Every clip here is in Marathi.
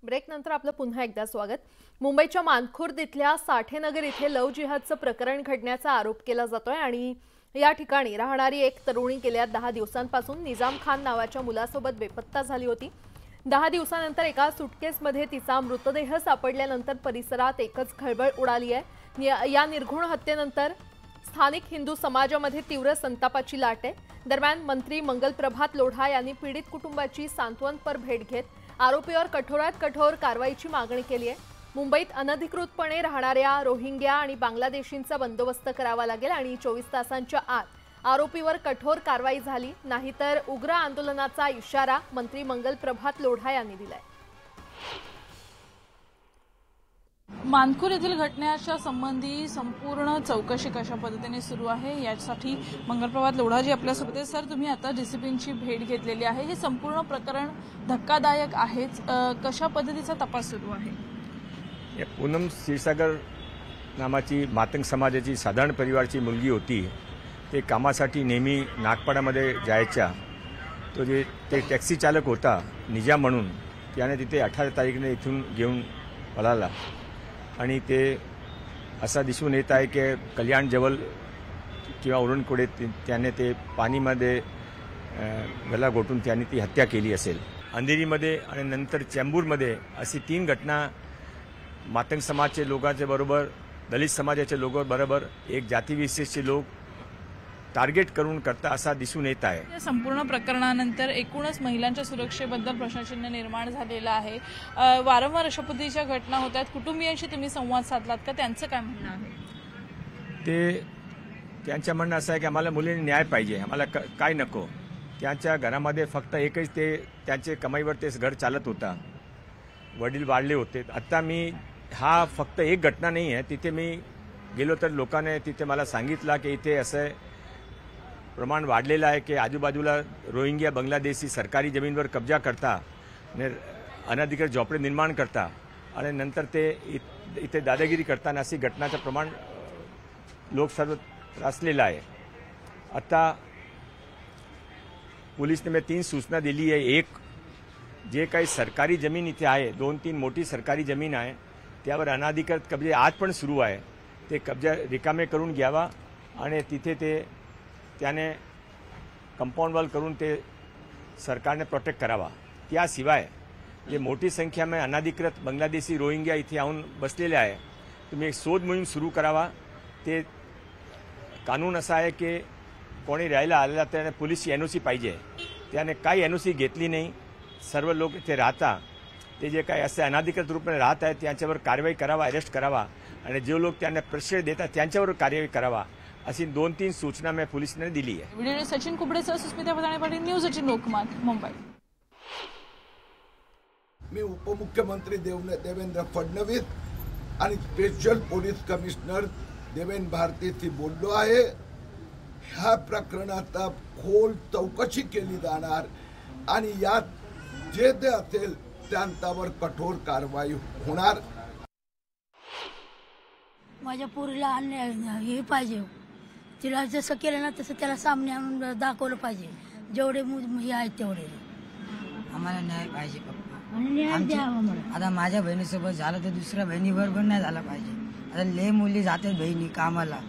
ब्रेकनंतर आपलं पुन्हा एकदा स्वागत। मुंबईच्या मानखुर्द इथल्या साठेनगर इथे लव्ह जिहादचं प्रकरण घडण्याचा आरोप केला जातोय आणि या ठिकाणी राहणारी एक तरुणी गेल्या 10 दिवसांपासून निजाम खान नावाच्या मुलासोबत बेपत्ता झाली होती। 10 दिवसांनंतर एका सुटकेसमध्ये तिचा मृतदेह सापडल्यानंतर परिसरात एकच खळबळ उडाली आहे। या निर्घृण हत्येनंतर स्थानिक हिंदू समाजामध्ये तीव्र संतापाची लाट आहे। दरम्यान मंत्री मंगल प्रभात लोढा यांनी पीडित कुटुंबाची सांत्वनपर भेट घेत आरोपीवर कठोरात कठोर कारवाईची मागणी केली आहे। मुंबईत अनधिकृतपणे राहणाऱ्या रोहिंग्या आणि बांगलादेशींचा बंदोबस्त करावा लागेल आणि 24 तासांच्या आत आरोपीवर कठोर कारवाई झाली नाहीतर उग्र आंदोलनाचा इशारा मंत्री मंगल प्रभात लोढा यांनी दिलाय। मानखुर्द येथील घटनेच्या संबंधी संपूर्ण चौकशी कशा पद्धतीने सुरू आहे यासाठी मंगल प्रभात लोढाजी आपल्यासोबत आहे। सर, तुम्ही आता डीसीपींची भेट घेतलेली आहे, हे संपूर्ण प्रकरण धक्कादायक आहेच, कशा पद्धतीचा तपास सुरू आहे? पूनम क्षीरसागर नामाची मातंग समाजाची साधारण परिवारची मुलगी होती। ते कामासाठी नेहमी नागपाड्यामध्ये जायच्या। तो जे ते टॅक्सी चालक होता निजाम म्हणून, त्याने तिथे 18 तारीखने इथून घेऊन पळाला आणि ते असा दिसून येत आहे की कल्याण जवळ किंवा उरणकोडे त्याने ते पाणीमध्ये गला घोटून त्याने ती हत्या केली असेल। अंधेरीमध्ये आणि नंतर चेंबूरमध्ये अशी 3 घटना मातंग समाजाचे लोकांचे बरोबर दलित समाजाचे लोक बरोबर एक जातीविशेषचे लोक टार्गेट करून करता असा दिसून येत आहे। या संपूर्ण प्रकरणानंतर एकूणच महिलांच्या सुरक्षेबद्दल प्रश्नचिन्ह निर्माण झालेला आहे। वारंवार अशा पद्धतीच्या घटना होतात, कुटुंबियांशी तुम्ही संवाद साधलात का? त्यांचं काय म्हणणं आहे? त्यांचं म्हणणं असं आहे की आम्हाला मुलींनी न्याय पाहिजे, आम्हाला काय नको। त्यांच्या घरामध्ये फक्त एकच ते त्यांचे कमाईवर ते घर चालत होता, वडील वाढले होते। आता मी हा फक्त एक घटना नाही आहे, तिथे मी गेलो तर लोकांनी तिथे मला सांगितलं की इथे असं प्रमाण वाढलेलं आहे की आजूबाजूला रोहिंग्या बांगलादेशी सरकारी जमीनवर कब्जा करता आणि अनधिकृत झोपडे निर्माण करता आणि नंतर ते इथे दादागिरी करताना अशी घटनाचं प्रमाण लोक सर्व त्रासलेलं आहे। आता पोलिसने मी 3 सूचना दिली आहे। एक, जे काही सरकारी जमीन इथे आहे, 2-3 मोठी सरकारी जमीन आहे, त्यावर अनधिकृत कब्जे आज पण सुरू आहे, ते कब्जा रिकामे करून घ्यावा आणि तिथे त्याने कंपाऊंड वॉल करून ते सरकारने प्रोटेक्ट करावा। त्याशिवाय जे मोठी संख्येने अनधिकृत बांगलादेशी रोहिंग्या इथे येऊन बसलेले आहे, तुम्ही एक शोध मोहीम सुरू करावा। ते कानून असा आहे की कोणी राहायला आलेला त्याने पोलिसची एनओसी पाहिजे, त्याने काही एनओसी घेतली नाही, सर्व लोक इथे राहता, ते जे काही असे अनधिकृत रूपाने राहत आहेत त्यांच्यावर कारवाई करावा, अरेस्ट करावा आणि जे लोक त्यांना प्रश्रय देतात त्यांच्यावर कार्यवाही करावा, अशी 2-3 सूचना मैं पुलिस ने दिली है। व्हिडिओ सचिन कुबडेसह सुस्मिता भदाणे पाटील, न्यूज 18 लोकमत, मुंबई। मी उपमुख्यमंत्री देवेंद्र फडणवीस आणि स्पेशल पोलीस कमिशनर देवेंद्र भारतीशी बोललो आहे। ह्या प्रकरणाचा खोल चौकशी केली जाणार आणि यात जे असेल त्यांच्यावर कठोर कारवाई होणार। माझ्या पोरीला अन्याय हे पाहिजे, तिला जसं केलं ना तसं त्याला सामने आणून दाखवलं पाहिजे, जेवढे हे आहेत तेवढे। आम्हाला न्याय पाहिजे पप्पा। आता माझ्या बहिणीसोबत झालं तर दुसऱ्या बहिणीवर पण नाही झाला पाहिजे। आता लय मुली जातात बहिणी कामाला,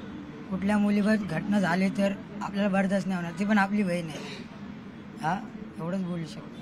कुठल्या मुलीवर घटना झाली तर आपल्याला बर्दाश्त नाही होणार, ती पण आपली बहीण आहे। हा, एवढंच बोलू शकतो।